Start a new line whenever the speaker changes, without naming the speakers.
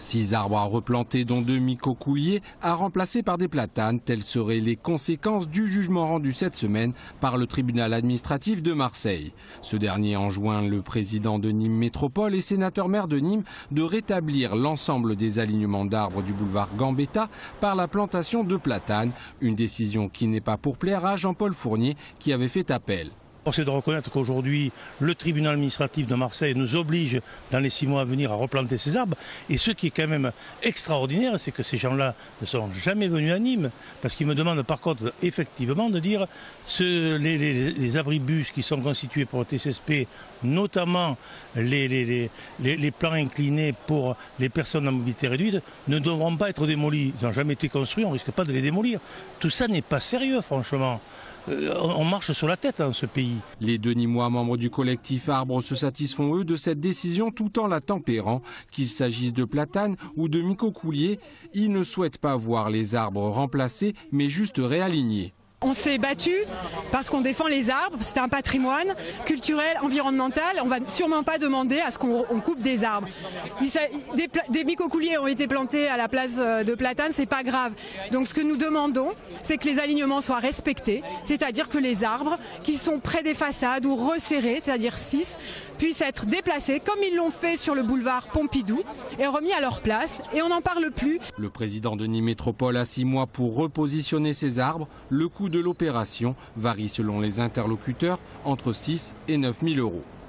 6 arbres à replanter, dont 2 micocouliers à remplacer par des platanes. Telles seraient les conséquences du jugement rendu cette semaine par le tribunal administratif de Marseille. Ce dernier enjoint le président de Nîmes Métropole et sénateur-maire de Nîmes de rétablir l'ensemble des alignements d'arbres du boulevard Gambetta par la plantation de platanes. Une décision qui n'est pas pour plaire à Jean-Paul Fournier qui avait fait appel.
C'est de reconnaître qu'aujourd'hui, le tribunal administratif de Marseille nous oblige dans les 6 mois à venir à replanter ces arbres. Et ce qui est quand même extraordinaire, c'est que ces gens-là ne sont jamais venus à Nîmes. Parce qu'ils me demandent par contre effectivement de dire les abribus qui sont constitués pour le TCSP, notamment les plans inclinés pour les personnes à mobilité réduite, ne devront pas être démolis. Ils n'ont jamais été construits, on ne risque pas de les démolir. Tout ça n'est pas sérieux, franchement. On marche sur la tête dans ce pays.
Les 2 Nîmois membres du collectif Arbres se satisfont eux de cette décision tout en la tempérant. Qu'il s'agisse de platanes ou de micocouliers, ils ne souhaitent pas voir les arbres remplacés mais juste réalignés.
On s'est battu parce qu'on défend les arbres, c'est un patrimoine culturel, environnemental. On ne va sûrement pas demander à ce qu'on coupe des arbres. Des micocouliers ont été plantés à la place de platanes, c'est pas grave. Donc ce que nous demandons, c'est que les alignements soient respectés, c'est-à-dire que les arbres qui sont près des façades ou resserrés, c'est-à-dire 6, puissent être déplacés comme ils l'ont fait sur le boulevard Pompidou et remis à leur place, et on n'en parle plus.
Le président de Nîmes Métropole a 6 mois pour repositionner ces arbres. Le coût de l'opération varie selon les interlocuteurs entre 6 et 9 000 €.